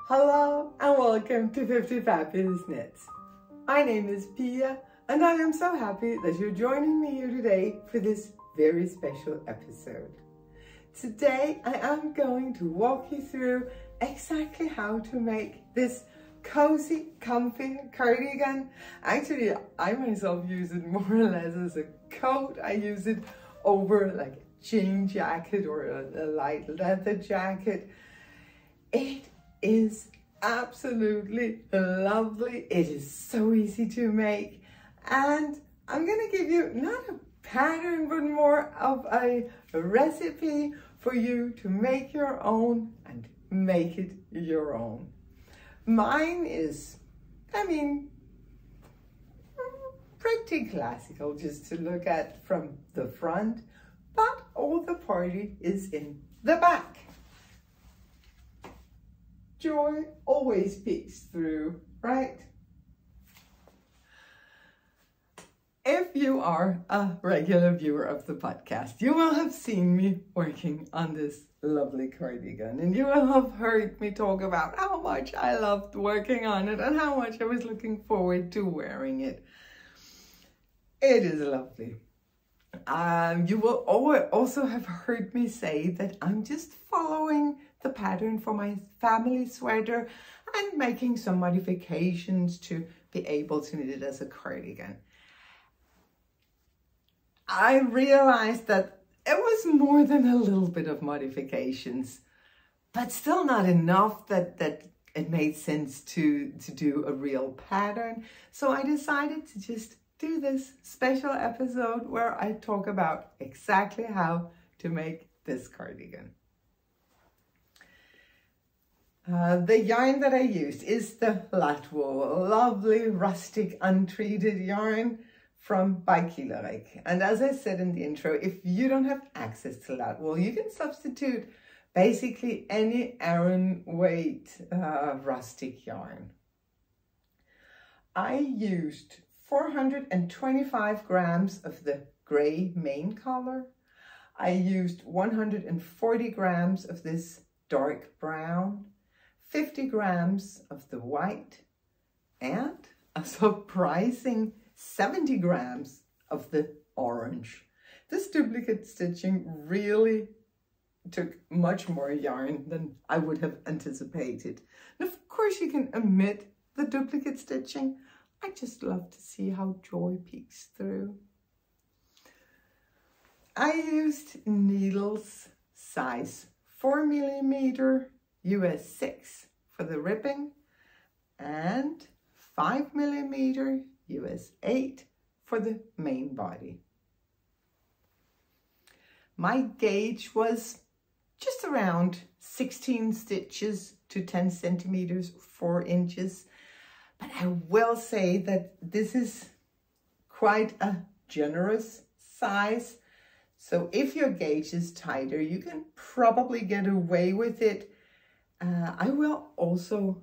Hello and welcome to 50 Fabulous Knits. My name is Pia and I am so happy that you're joining me here today for this very special episode. Today I am going to walk you through exactly how to make this cozy, comfy cardigan. Actually, I myself use it more or less as a coat. I use it over like a jean jacket or a light leather jacket. It is absolutely lovely. It is so easy to make, and I'm gonna give you not a pattern but more of a recipe for you to make your own and make it your own. Mine is, pretty classical just to look at from the front, but all the party is in the back. Joy always peeks through, right? If you are a regular viewer of the podcast, you will have seen me working on this lovely cardigan, and you will have heard me talk about how much I loved working on it and how much I was looking forward to wearing it. It is lovely. You will also have heard me say that I'm just following the pattern for my family sweater and making some modifications to be able to knit it as a cardigan. I realized that it was more than a little bit of modifications, but still not enough that it made sense to do a real pattern. So I decided to just do this special episode where I talk about exactly how to make this cardigan. The yarn that I used is the Latwool, a lovely rustic untreated yarn by Kielerik. And as I said in the intro, if you don't have access to Latwool, you can substitute basically any Aran weight rustic yarn. I used 425 grams of the gray main color. I used 140 grams of this dark brown, 50 grams of the white, and a surprising 70 grams of the orange. This duplicate stitching really took much more yarn than I would have anticipated. And of course you can omit the duplicate stitching. I just love to see how joy peeks through. I used needles size 4mm US 6 for the ribbing and 5mm US 8 for the main body. My gauge was just around 16 stitches to 10 centimeters, 4 inches. But I will say that this is quite a generous size. So if your gauge is tighter, you can probably get away with it. I will also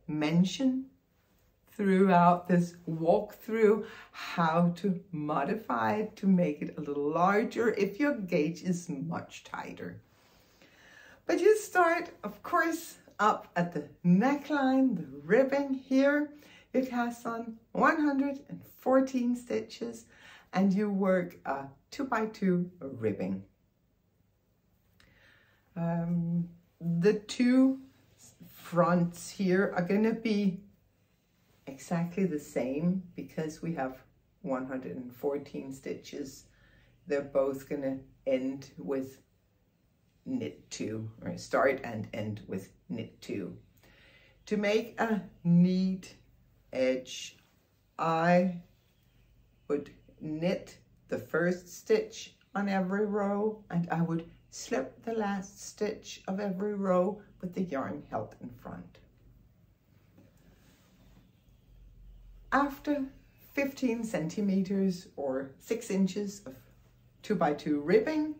mention throughout this walkthrough how to modify it to make it a little larger if your gauge is much tighter. But you start, of course, up at the neckline, the ribbing here. It has on 114 stitches and you work a 2x2 ribbing. The two fronts here are going to be exactly the same because we have 114 stitches. They're both going to end with knit 2, or start and end with knit 2. To make a neat edge, I would knit the first stitch on every row and I would slip the last stitch of every row with the yarn held in front. After 15 centimeters or 6 inches of 2x2 ribbing,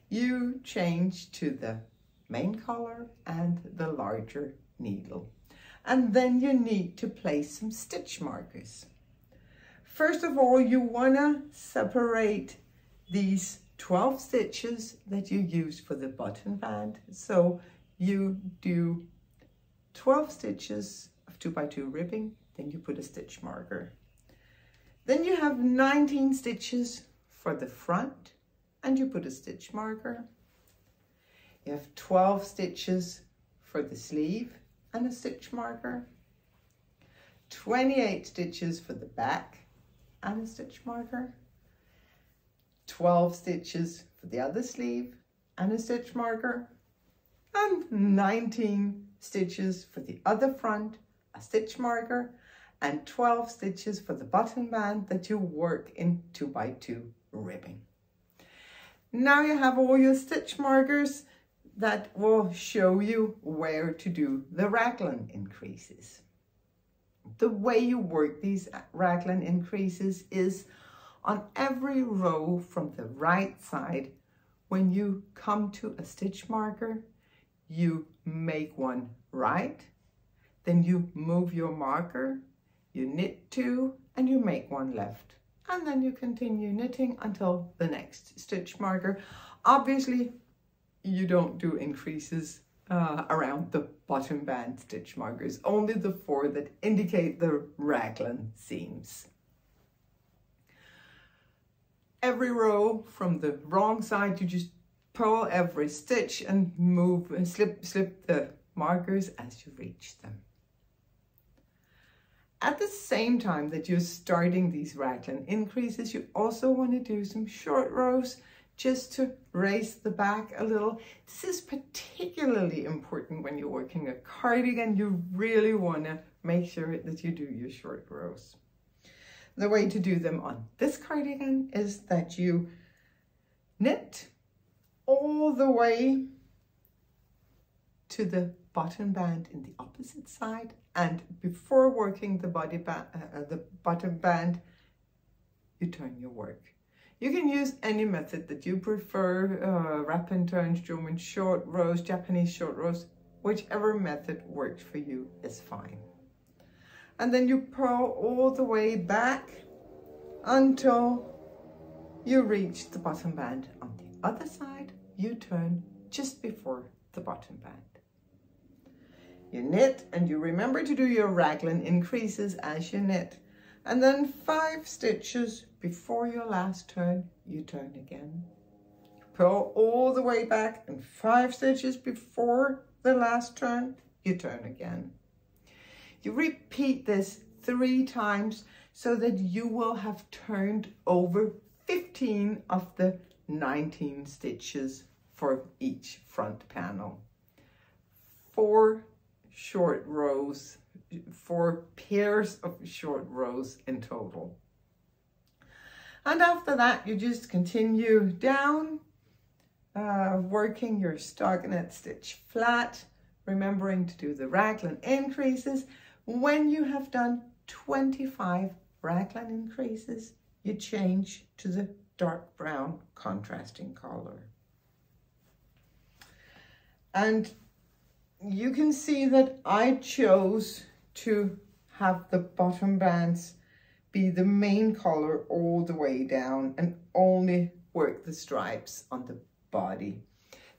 you change to the main color and the larger needle. And then you need to place some stitch markers. First of all, you want to separate these 12 stitches that you use for the button band. So you do 12 stitches of 2x2 ribbing, then you put a stitch marker. Then you have 19 stitches for the front and you put a stitch marker. You have 12 stitches for the sleeve and a stitch marker. 28 stitches for the back and a stitch marker. 12 stitches for the other sleeve and a stitch marker. And 19 stitches for the other front, a stitch marker, and 12 stitches for the button band that you work in 2x2 ribbing. Now you have all your stitch markers that will show you where to do the raglan increases. The way you work these raglan increases is on every row from the right side. When you come to a stitch marker, you make one right, then you move your marker, you knit 2 and you make one left, and then you continue knitting until the next stitch marker. Obviously you don't do increases around the bottom band stitch markers, only the 4 that indicate the raglan seams. Every row from the wrong side, you just pull every stitch and move and slip the markers as you reach them. At the same time that you're starting these raglan increases, you also want to do some short rows just to raise the back a little. This is particularly important when you're working a cardigan. You really want to make sure that you do your short rows. The way to do them on this cardigan is that you knit all the way to the bottom band in the opposite side, and before working the bottom band, you turn your work. You can use any method that you prefer, wrap and turns, German short rows, Japanese short rows, whichever method works for you is fine. And then you purl all the way back until you reach the bottom band. On the other side, you turn just before the bottom band. You knit and you remember to do your raglan increases as you knit. And then 5 stitches before your last turn, you turn again. Pull all the way back, and 5 stitches before the last turn, you turn again. You repeat this 3 times so that you will have turned over 15 of the 19 stitches for each front panel. 4 short rows, 4 pairs of short rows in total. And after that, you just continue down, working your stockinette stitch flat, remembering to do the raglan increases. When you have done 25 raglan increases, you change to the dark brown contrasting color. And you can see that I chose to have the bottom bands be the main color all the way down and only work the stripes on the body.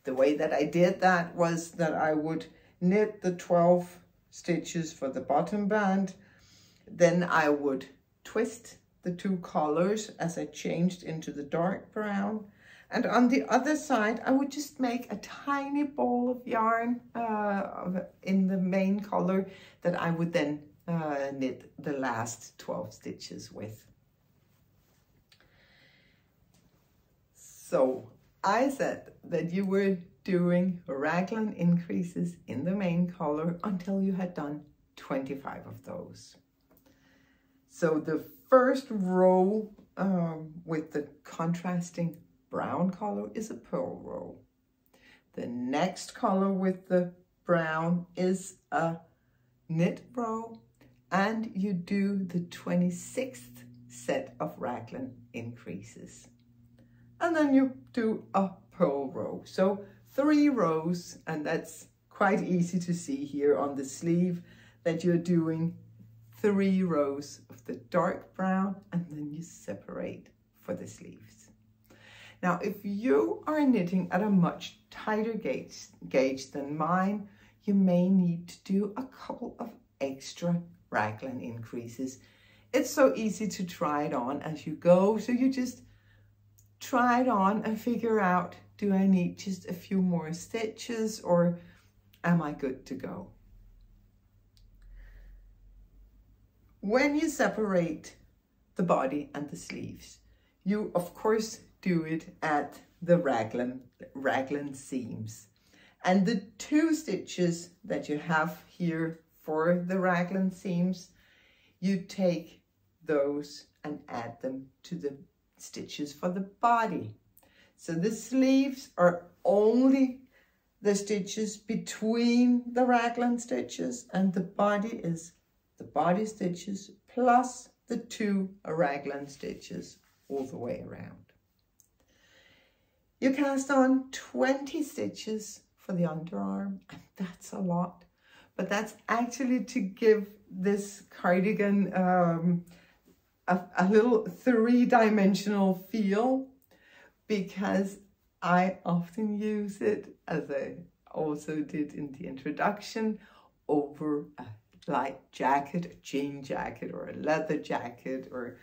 The way that I did that was that I would knit the 12 stitches for the bottom band, then I would twist the 2 colors as I changed into the dark brown, and on the other side I would just make a tiny ball of yarn in the main color that I would then knit the last 12 stitches with. So I said that you were doing raglan increases in the main color until you had done 25 of those. So the first row with the contrasting brown color is a purl row. The next color with the brown is a knit row, and you do the 26th set of raglan increases. And then you do a purl row. So 3 rows, and that's quite easy to see here on the sleeve that you're doing 3 rows of the dark brown, and then you separate for the sleeves. Now, if you are knitting at a much tighter gauge than mine, you may need to do a couple of extra raglan increases. It's so easy to try it on as you go, so you just try it on and figure out, do I need just a few more stitches or am I good to go? When you separate the body and the sleeves, you of course do it at the raglan seams. And the 2 stitches that you have here for the raglan seams, you take those and add them to the stitches for the body. So the sleeves are only the stitches between the raglan stitches, and the body is the body stitches plus the 2 raglan stitches all the way around. You cast on 20 stitches for the underarm, and that's a lot, but that's actually to give this cardigan a little 3-dimensional feel, because I often use it, as I also did in the introduction, over a light jacket, a jean jacket, or a leather jacket, or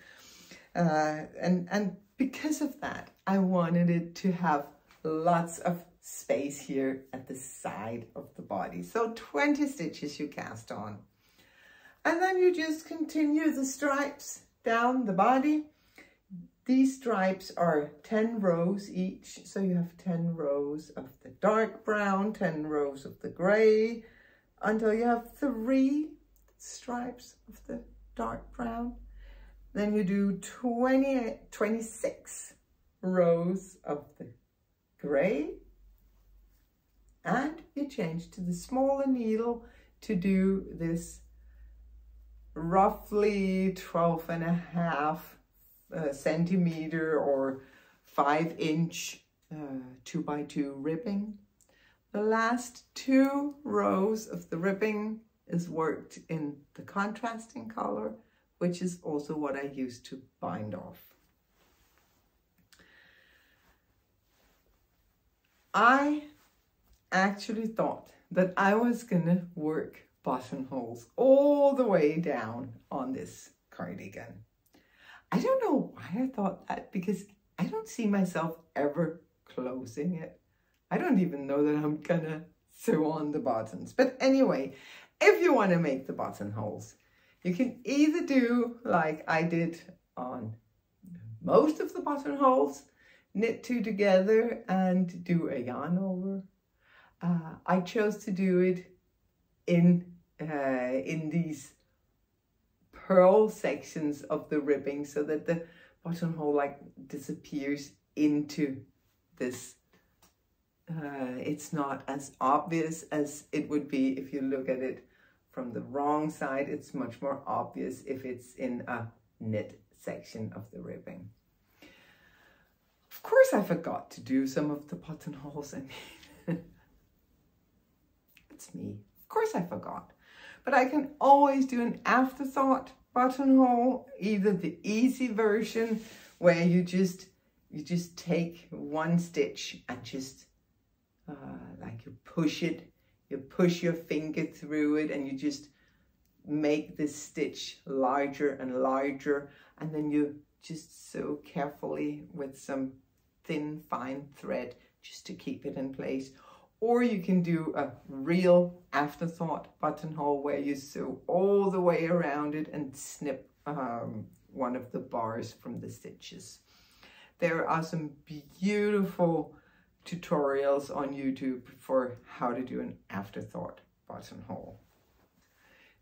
and because of that, I wanted it to have lots of space here at the side of the body. So 20 stitches you cast on, and then you just continue the stripes down the body. These stripes are 10 rows each, so you have 10 rows of the dark brown, 10 rows of the gray, until you have 3 stripes of the dark brown. Then you do 26 rows of the gray, and you change to the smaller needle to do this roughly 12.5 centimeter or 5-inch 2x2 ribbing. The last 2 rows of the ribbing is worked in the contrasting color, which is also what I use to bind off. I actually thought that I was gonna work buttonholes all the way down on this cardigan. I don't know why I thought that, because I don't see myself ever closing it. I don't even know that I'm gonna sew on the buttons. But anyway, if you want to make the buttonholes, you can either do like I did on most of the buttonholes, knit 2 together and do a yarn over. I chose to do it in these purl sections of the ribbing, so that the buttonhole like disappears into this. It's not as obvious as it would be if you look at it from the wrong side. It's much more obvious if it's in a knit section of the ribbing. Of course, I forgot to do some of the buttonholes. I mean, it's me. Of course I forgot. But I can always do an afterthought buttonhole, either the easy version where you just take 1 stitch and just like you push it, you push your finger through it, and you just make this stitch larger and larger, and then you just sew carefully with some thin fine thread just to keep it in place. Or you can do a real afterthought buttonhole where you sew all the way around it and snip one of the bars from the stitches. There are some beautiful tutorials on YouTube for how to do an afterthought buttonhole.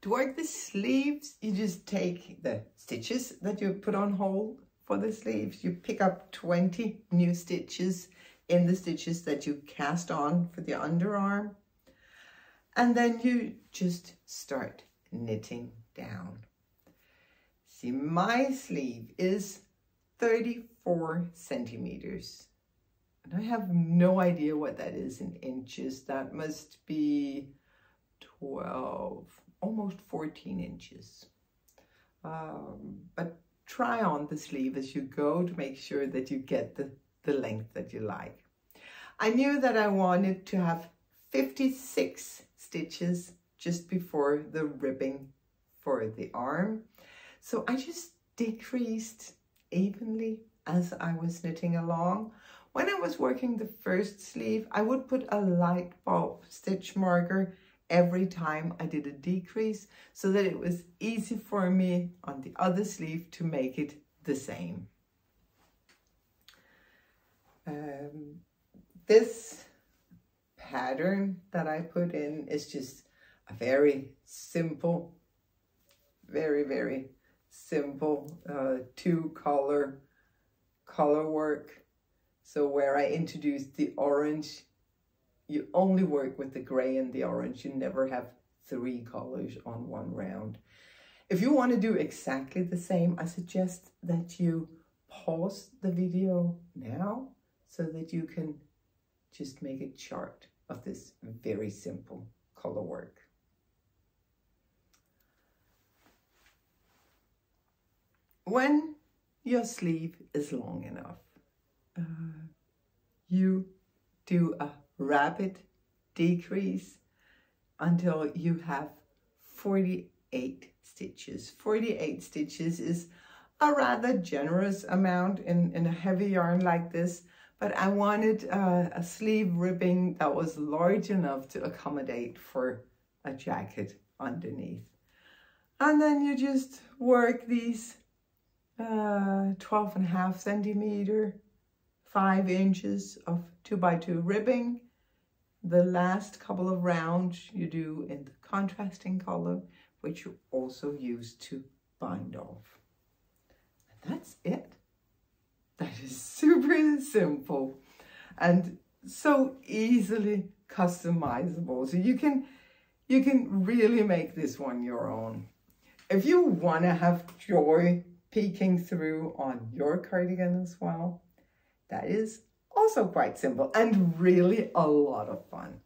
To work the sleeves, you just take the stitches that you put on hold for the sleeves. You pick up 20 new stitches in the stitches that you cast on for the underarm, and then you just start knitting down. See, my sleeve is 34 centimeters, and I have no idea what that is in inches. That must be 12, almost 14 inches. But try on the sleeve as you go to make sure that you get the length that you like. I knew that I wanted to have 56 stitches just before the ribbing for the arm. So I just decreased evenly as I was knitting along. When I was working the first sleeve, I would put a light bulb stitch marker every time I did a decrease so that it was easy for me on the other sleeve to make it the same. This pattern that I put in is just a very simple, very simple two color work. So where I introduced the orange, you only work with the gray and the orange. You never have three colors on one round. If you want to do exactly the same, I suggest that you pause the video now so that you can just make a chart of this very simple color work. When your sleeve is long enough, you do a rapid decrease until you have 48 stitches. 48 stitches is a rather generous amount in a heavy yarn like this, but I wanted a sleeve ribbing that was large enough to accommodate for a jacket underneath. And then you just work these 12.5 centimeter, 5 inches of 2x2 ribbing. The last couple of rounds you do in the contrasting color, which you also use to bind off. And that's it. That is super simple and so easily customizable. So you can really make this one your own. If you want to have joy peeking through on your cardigan as well, that is also quite simple and really a lot of fun.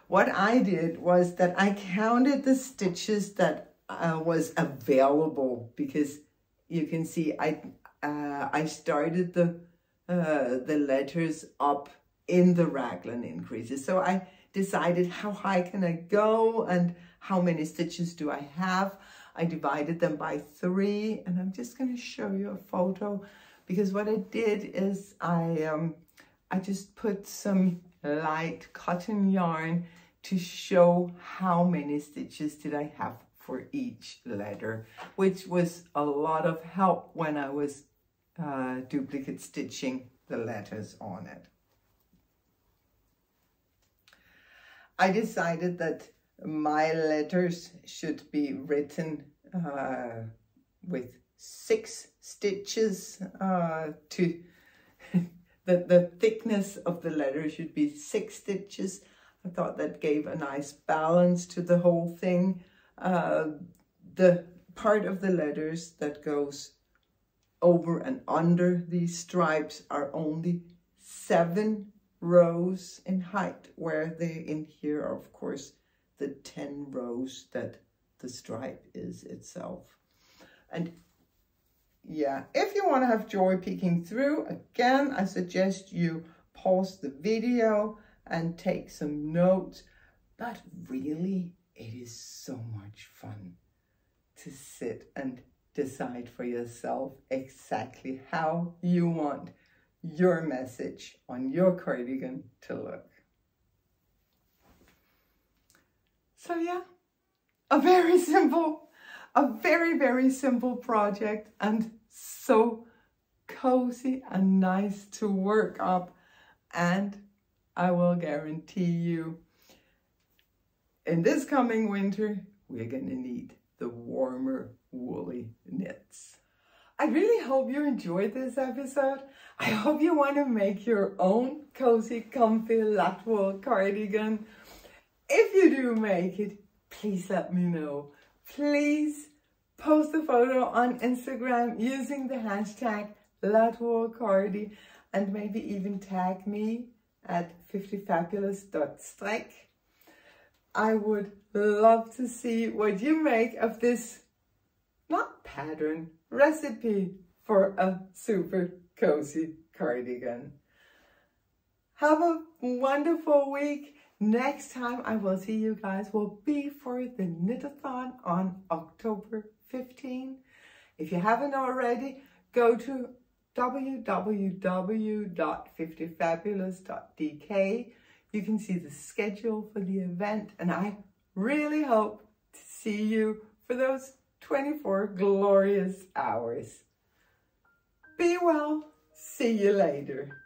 What I did was that I counted the stitches that was available, because you can see I started the letters up in the raglan increases. So I decided how high can I go and how many stitches do I have. I divided them by 3, and I'm just going to show you a photo, because what I did is I just put some light cotton yarn to show how many stitches did I have for each letter, which was a lot of help when I was duplicate stitching the letters on it. I decided that my letters should be written with 6 stitches to the thickness of the letter should be 6 stitches. I thought that gave a nice balance to the whole thing. The part of the letters that goes over and under these stripes are only 7 rows in height, where they in here are of course the 10 rows that the stripe is itself. And yeah, if you want to have joy peeking through, again, I suggest you pause the video and take some notes. But really, it is so much fun to sit and decide for yourself exactly how you want your message on your cardigan to look. So yeah, a very simple project, and so cozy and nice to work up. And I will guarantee you, in this coming winter, we're going to need the warmer woolly knits. I really hope you enjoyed this episode. I hope you want to make your own cozy, comfy Latwool cardigan. If you do make it, please let me know. Please post a photo on Instagram using the hashtag #LatwoolCardi, and maybe even tag me at fiftyfabulous.strek. I would love to see what you make of this, not pattern, recipe for a super cozy cardigan. Have a wonderful week. Next time I will see you guys will be for the Knit-a-thon on October 15. If you haven't already, go to www.fiftyfabulous.dk. You can see the schedule for the event, and I really hope to see you for those 24 glorious hours. Be well. See you later.